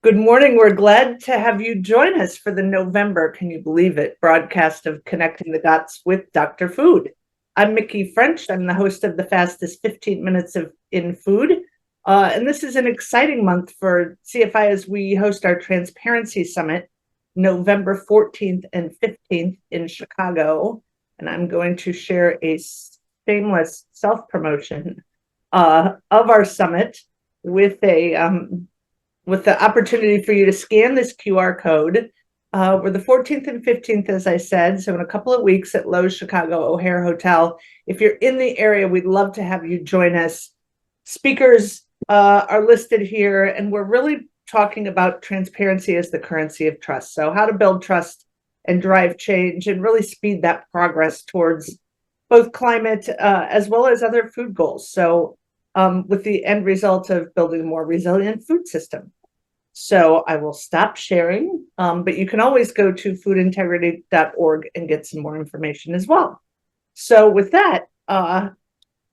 Good morning. We're glad to have you join us for the November, can you believe it, broadcast of Connecting the Dots with Dr. Food. I'm Mickey French. I'm the host of the fastest 15 minutes in food. And this is an exciting month for CFI as we host our Transparency Summit, November 14th and 15th in Chicago. And I'm going to share a shameless self-promotion of our summit with the opportunity for you to scan this QR code. We're the 14th and 15th, as I said, so in a couple of weeks at Lowe's Chicago O'Hare Hotel. If you're in the area, we'd love to have you join us. Speakers are listed here, and we're really talking about transparency as the currency of trust. So how to build trust and drive change and really speed that progress towards both climate as well as other food goals. So with the end result of building a more resilient food system. So I will stop sharing, but you can always go to foodintegrity.org and get some more information as well. So with that,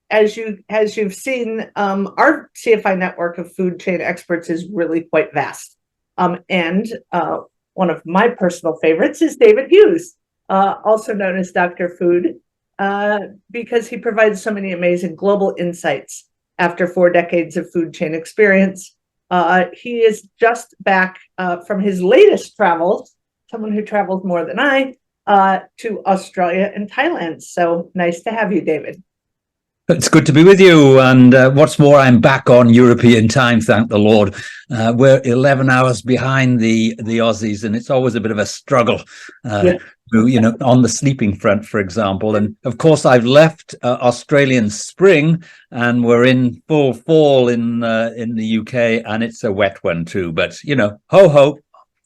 as you've seen, our CFI network of food chain experts is really quite vast. And one of my personal favorites is David Hughes, also known as Dr. Food, because he provides so many amazing global insights after 4 decades of food chain experience. He is just back from his latest travels, someone who travels more than I, to Australia and Thailand. So nice to have you, David. It's good to be with you. And what's more, I'm back on European time, thank the Lord. We're 11 hours behind the Aussies, and it's always a bit of a struggle. On the sleeping front, for example. And of course, I've left Australian spring, and we're in full fall in the UK, and it's a wet one too. But ho ho,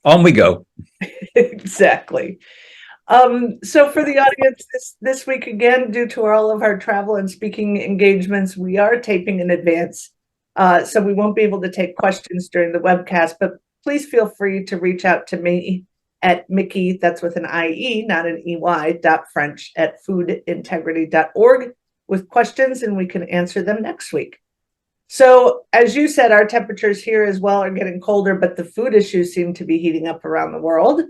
on we go. Exactly. So for the audience this week, again, due to all of our travel and speaking engagements, we are taping in advance, so we won't be able to take questions during the webcast. But please feel free to reach out to me at Mickey, that's with an IE, not an EY, .French at foodintegrity.org with questions, and we can answer them next week. So as you said, our temperatures here as well are getting colder, but the food issues seem to be heating up around the world.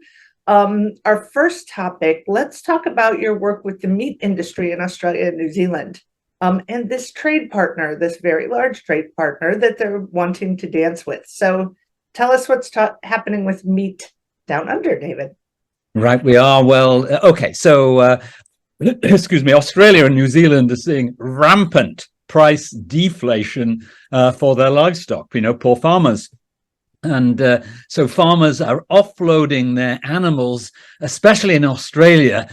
Our first topic, let's talk about your work with the meat industry in Australia and New Zealand, and this trade partner, this very large trade partner that they're wanting to dance with. So tell us what's happening with meat down under, David. Right, we are. Well, okay, so excuse me, Australia and New Zealand are seeing rampant price deflation for their livestock, poor farmers. And so farmers are offloading their animals, especially in Australia,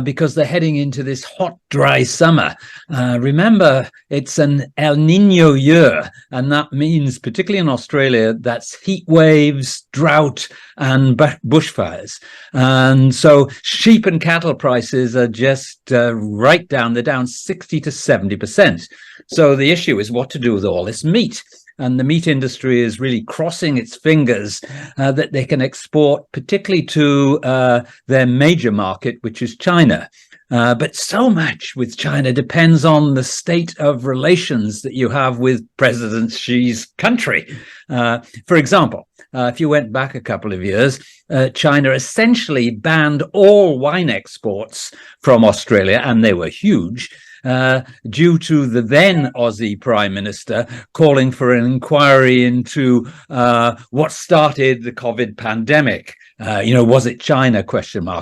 because they're heading into this hot, dry summer. Remember, it's an El Nino year, and that means, particularly in Australia, that's heat waves, drought, and bushfires. And so sheep and cattle prices are just right down. They're down 60 to 70%. So the issue is what to do with all this meat. And the meat industry is really crossing its fingers that they can export, particularly to their major market, which is China. But so much with China depends on the state of relations that you have with President Xi's country. For example, if you went back a couple of years, China essentially banned all wine exports from Australia, and they were huge. Due to the then Aussie Prime Minister calling for an inquiry into what started the COVID pandemic. Was it China, ?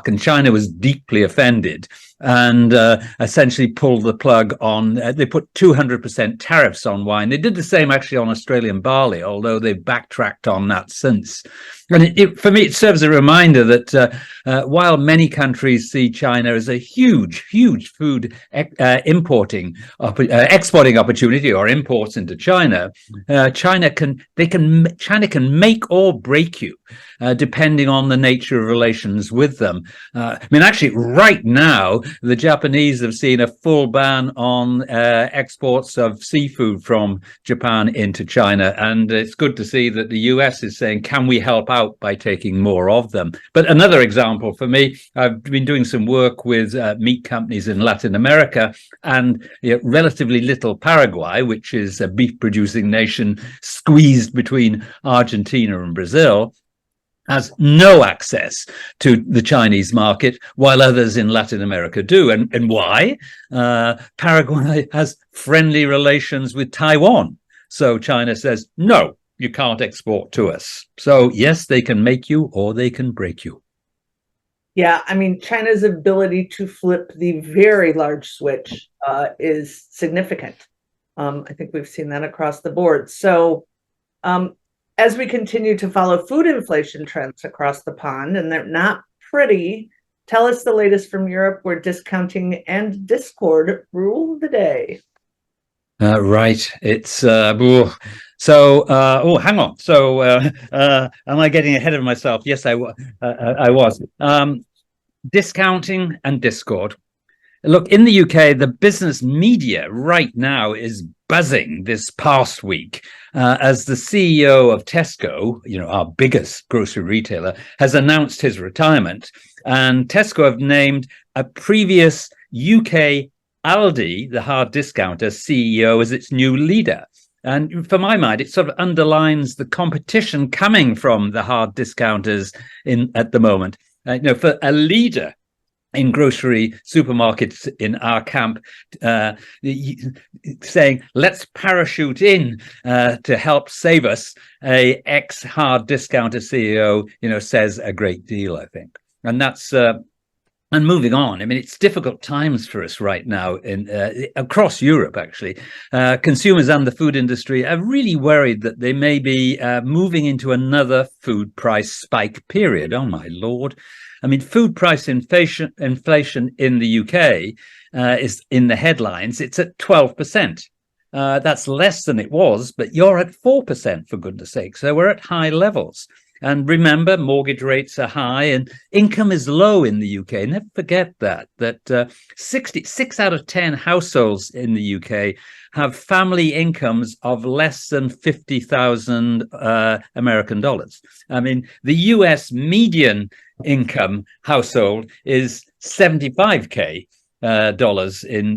And China was deeply offended and essentially pulled the plug on, they put 200% tariffs on wine. They did the same actually on Australian barley, although they've backtracked on that since. And for me, it serves a reminder that while many countries see China as a huge, huge food exporting opportunity or imports into China, China can make or break you depending on the nature of relations with them. Actually, right now, the Japanese have seen a full ban on exports of seafood from Japan into China. And it's good to see that the US is saying, can we help out by taking more of them. But another example for me, I've been doing some work with meat companies in Latin America, and relatively little Paraguay, which is a beef producing nation squeezed between Argentina and Brazil, has no access to the Chinese market, while others in Latin America do. And why? Paraguay has friendly relations with Taiwan. So China says, no, you can't export to us. So yes, they can make you or they can break you. Yeah, I mean, China's ability to flip the very large switch is significant. I think we've seen that across the board. So as we continue to follow food inflation trends across the pond, and they're not pretty, tell us the latest from Europe, where discounting and discord rule the day. Right. It's hang on. So am I getting ahead of myself? Yes, I was. Discounting and discord. Look, in the UK, the business media right now is buzzing this past week as the CEO of Tesco, our biggest grocery retailer, has announced his retirement. And Tesco have named a previous UK Aldi, the hard discounter CEO, as its new leader. And for my mind, it sort of underlines the competition coming from the hard discounters at the moment. For a leader in grocery supermarkets in our camp, saying, let's parachute in to help save us, a ex-hard discounter CEO, says a great deal, I think. And that's... And moving on, I mean, it's difficult times for us right now across Europe, actually. Consumers and the food industry are really worried that they may be moving into another food price spike period. Oh, my Lord. I mean, food price inflation in the UK is in the headlines. It's at 12%. That's less than it was, but you're at 4%, for goodness sake. So we're at high levels. And remember, mortgage rates are high and income is low in the UK. Never forget that 6 out of 10 households in the UK have family incomes of less than 50,000 American dollars. I mean, the US median income household is 75K dollars in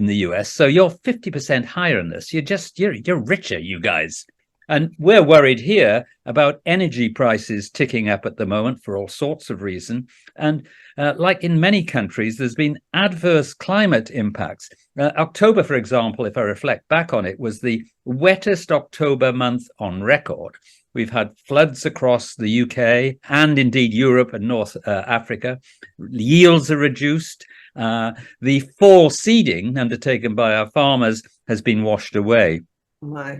the US. So you're 50% higher in this. You're richer, you guys. And we're worried here about energy prices ticking up at the moment for all sorts of reasons. And like in many countries, there's been adverse climate impacts. October, for example, if I reflect back on it, was the wettest October month on record. We've had floods across the UK and indeed Europe and North Africa. Yields are reduced. The fall seeding undertaken by our farmers has been washed away. My.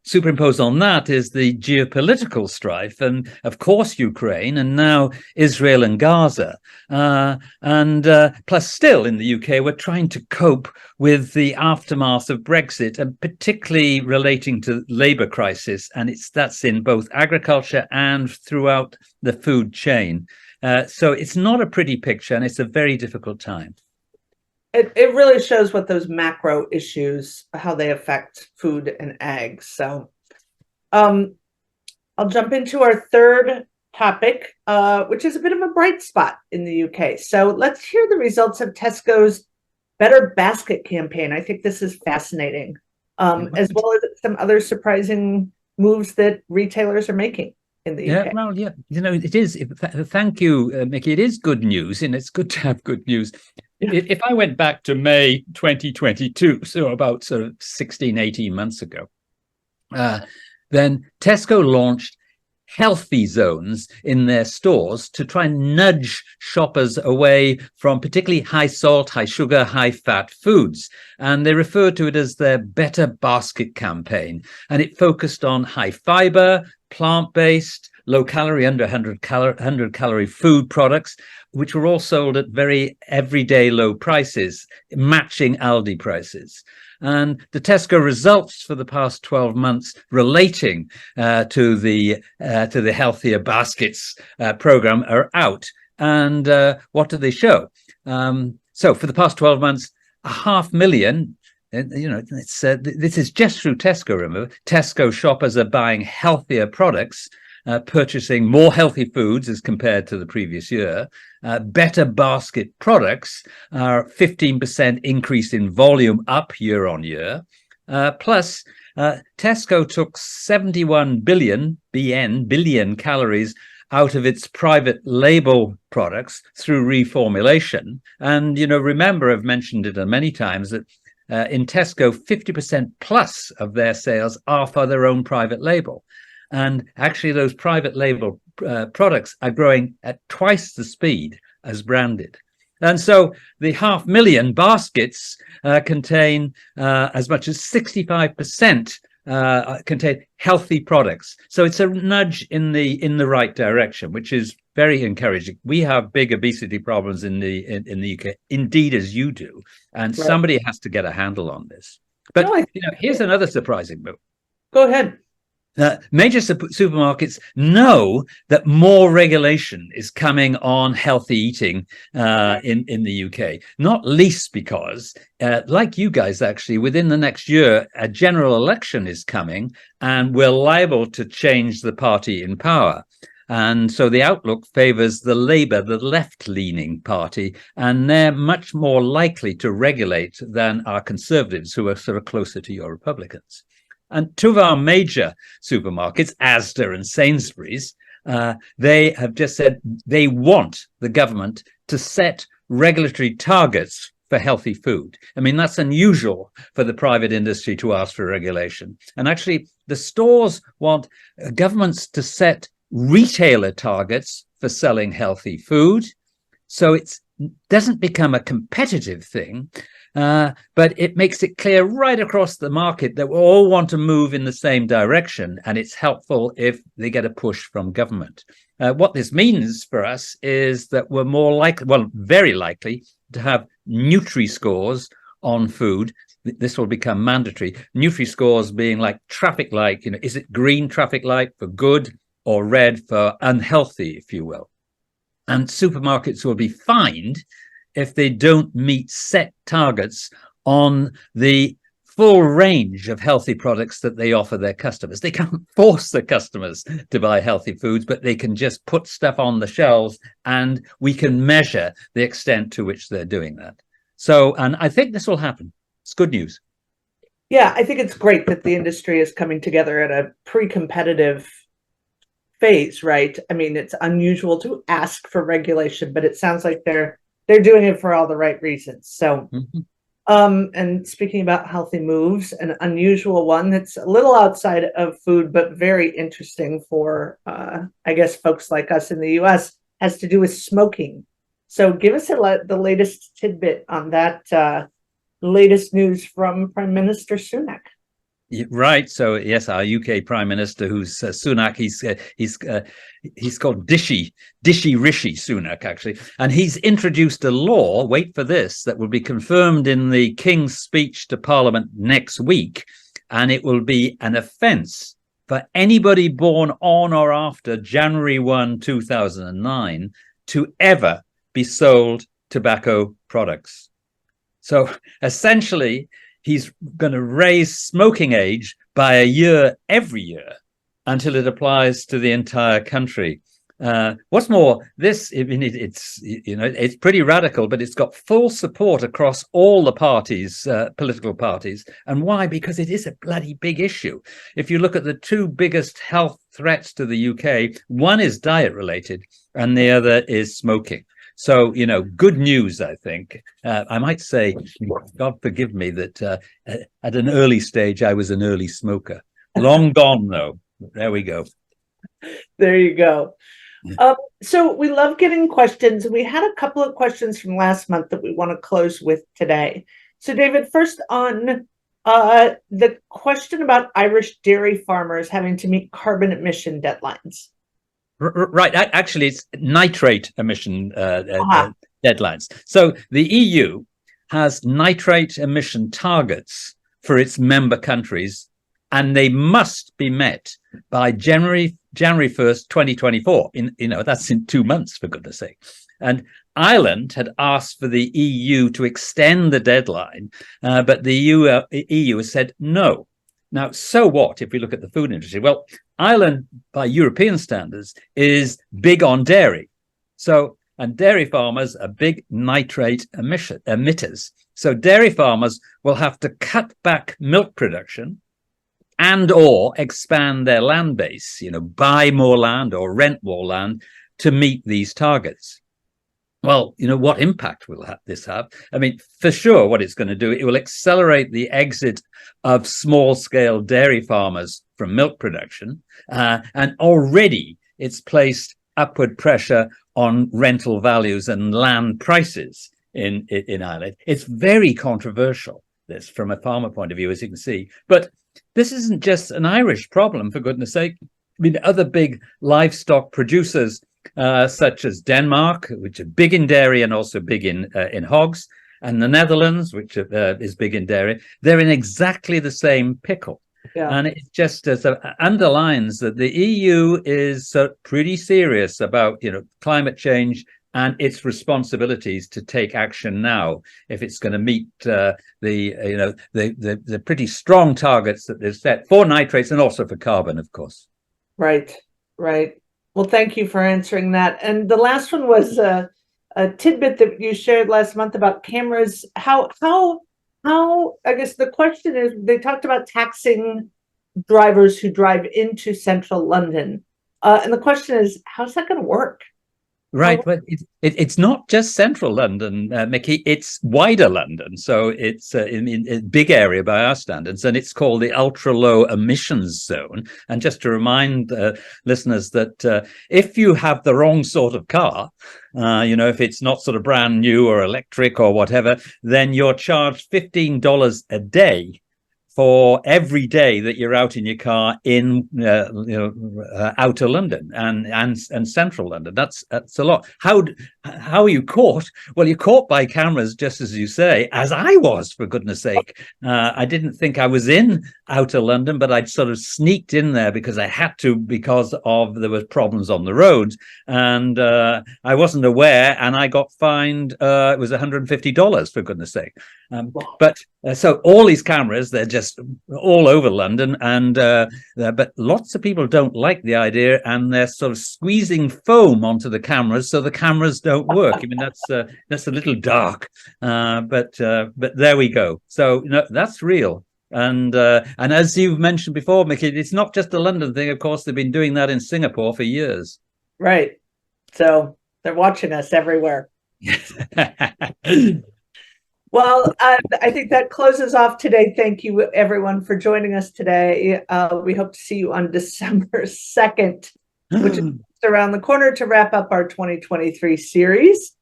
Superimposed on that is the geopolitical strife, and of course Ukraine, and now Israel and Gaza. Plus still in the UK, we're trying to cope with the aftermath of Brexit, and particularly relating to labour crisis. And that's in both agriculture and throughout the food chain. So it's not a pretty picture, and it's a very difficult time. It really shows what those macro issues, how they affect food and ag. So I'll jump into our third topic, which is a bit of a bright spot in the UK. So let's hear the results of Tesco's Better Basket campaign. I think this is fascinating, as well as some other surprising moves that retailers are making in the UK. Well, it is. Thank you, Mickey. It is good news, and it's good to have good news. If I went back to May 2022, so about sort of 16, 18 months ago, then Tesco launched healthy zones in their stores to try and nudge shoppers away from particularly high salt, high sugar, high fat foods. And they referred to it as their Better Basket campaign. And it focused on high fiber, plant-based, low calorie, under 100 calorie food products, which were all sold at very everyday low prices, matching Aldi prices. And the Tesco results for the past 12 months relating to the Healthier Baskets program are out. And what do they show? So for the past 12 months, 500,000. This is just through Tesco. Remember, Tesco shoppers are buying healthier products. purchasing more healthy foods as compared to the previous year. Better basket products are 15% increase in volume up year on year. Plus, Tesco took 71 billion calories out of its private label products through reformulation. And, remember, I've mentioned it many times that in Tesco, 50% plus of their sales are for their own private label. And actually, those private label products are growing at twice the speed as branded. And so the 500,000 baskets contain as much as 65% contain healthy products. So it's a nudge in the right direction, which is very encouraging. We have big obesity problems in the UK, indeed, as you do, and right. Somebody has to get a handle on this. But here's another surprising move. Go ahead. Major supermarkets know that more regulation is coming on healthy eating in the UK, not least because, like you guys, actually, within the next year, a general election is coming and we're liable to change the party in power. And so the outlook favors the Labour, the left-leaning party, and they're much more likely to regulate than our Conservatives, who are sort of closer to your Republicans. And two of our major supermarkets, Asda and Sainsbury's, they have just said they want the government to set regulatory targets for healthy food. I mean, that's unusual for the private industry to ask for regulation. And actually, the stores want governments to set retailer targets for selling healthy food. So it doesn't become a competitive thing. But it makes it clear right across the market that we all want to move in the same direction, and it's helpful if they get a push from government. What this means for us is that we're more likely, very likely, to have Nutri-scores on food. This will become mandatory. Nutri-scores being like traffic light, is it green traffic light for good or red for unhealthy, if you will? And supermarkets will be fined if they don't meet set targets on the full range of healthy products that they offer their customers. They can't force the customers to buy healthy foods, but they can just put stuff on the shelves and we can measure the extent to which they're doing that. So, and I think this will happen. It's good news. Yeah, I think it's great that the industry is coming together at a pre-competitive phase, right? I mean, it's unusual to ask for regulation, but it sounds like they're doing it for all the right reasons. So, and speaking about healthy moves, an unusual one that's a little outside of food, but very interesting for, I guess, folks like us in the US, has to do with smoking. So give us the latest tidbit on that latest news from Prime Minister Sunak. Right. So yes, our UK Prime Minister, who's Sunak, he's called Dishy Rishi Sunak, actually, and he's introduced a law. Wait for this, that will be confirmed in the King's speech to Parliament next week, and it will be an offence for anybody born on or after January 1, 2009 to ever be sold tobacco products. So essentially, he's going to raise smoking age by a year every year until it applies to the entire country. What's more, it's pretty radical, but it's got full support across all the parties, political parties. And why? Because it is a bloody big issue. If you look at the two biggest health threats to the UK, one is diet related and the other is smoking. So, good news, I think. I might say, God forgive me, that at an early stage, I was an early smoker. Long gone, though. There we go. There you go. So we love getting questions. We had a couple of questions from last month that we want to close with today. So, David, first on the question about Irish dairy farmers having to meet carbon emission deadlines. Right. Actually, it's nitrate emission deadlines. So the EU has nitrate emission targets for its member countries, and they must be met by January 1st, 2024. That's in 2 months, for goodness sake. And Ireland had asked for the EU to extend the deadline, but the EU has said no. Now, so what if we look at the food industry? Well, Ireland, by European standards, is big on dairy. And dairy farmers are big nitrate emitters. So dairy farmers will have to cut back milk production and or expand their land base, buy more land or rent more land to meet these targets. Well, what impact will this have? I mean, for sure, what it's going to do, it will accelerate the exit of small-scale dairy farmers from milk production. And already it's placed upward pressure on rental values and land prices in Ireland. It's very controversial, this, from a farmer point of view, as you can see. But this isn't just an Irish problem, for goodness sake. I mean, other big livestock producers, such as Denmark, which are big in dairy and also big in hogs, and the Netherlands, which is big in dairy, they're in exactly the same pickle. Yeah. And it just underlines that the EU is pretty serious about climate change and its responsibilities to take action now if it's going to meet the pretty strong targets that they've set for nitrates and also for carbon, of course. Right. Well, thank you for answering that. And the last one was a tidbit that you shared last month about cameras. How I guess the question is, they talked about taxing drivers who drive into central London. And the question is, how's that going to work? Right, but it's not just central London, Mickey. It's wider London, so it's in a big area by our standards, and it's called the ultra-low emissions zone. And just to remind listeners that if you have the wrong sort of car, if it's not sort of brand new or electric or whatever, then you're charged $15 a day for every day that you're out in your car in outer London and central London. That's a lot. How are you caught? Well, you're caught by cameras, just as you say, as I was, for goodness sake. I didn't think I was in outer London, but I'd sort of sneaked in there because I had to, because there were problems on the roads, and I wasn't aware, and I got fined. It was $150, for goodness sake. So all these cameras, they're just all over London, and but lots of people don't like the idea, and they're sort of squeezing foam onto the cameras so the cameras don't work. I mean, that's a little dark, but there we go. So that's real. And as you've mentioned before, Mickey, it's not just a London thing. Of course, they've been doing that in Singapore for years. Right. So they're watching us everywhere. Well, I think that closes off today. Thank you, everyone, for joining us today. We hope to see you on December 2nd, which is around the corner, to wrap up our 2023 series.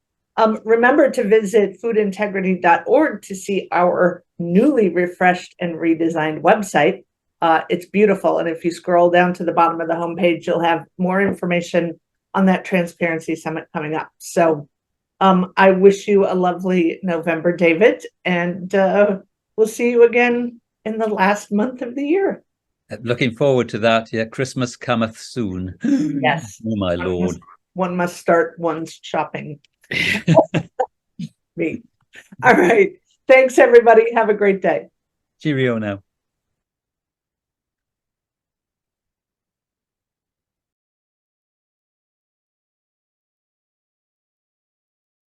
Remember to visit foodintegrity.org to see our newly refreshed and redesigned website. It's beautiful. And if you scroll down to the bottom of the homepage, you'll have more information on that Transparency Summit coming up. So I wish you a lovely November, David, and we'll see you again in the last month of the year. Looking forward to that. Yeah, Christmas cometh soon. Yes. Oh, my Lord. One must start one's shopping. Me. All right. Thanks, everybody. Have a great day. Cheerio now.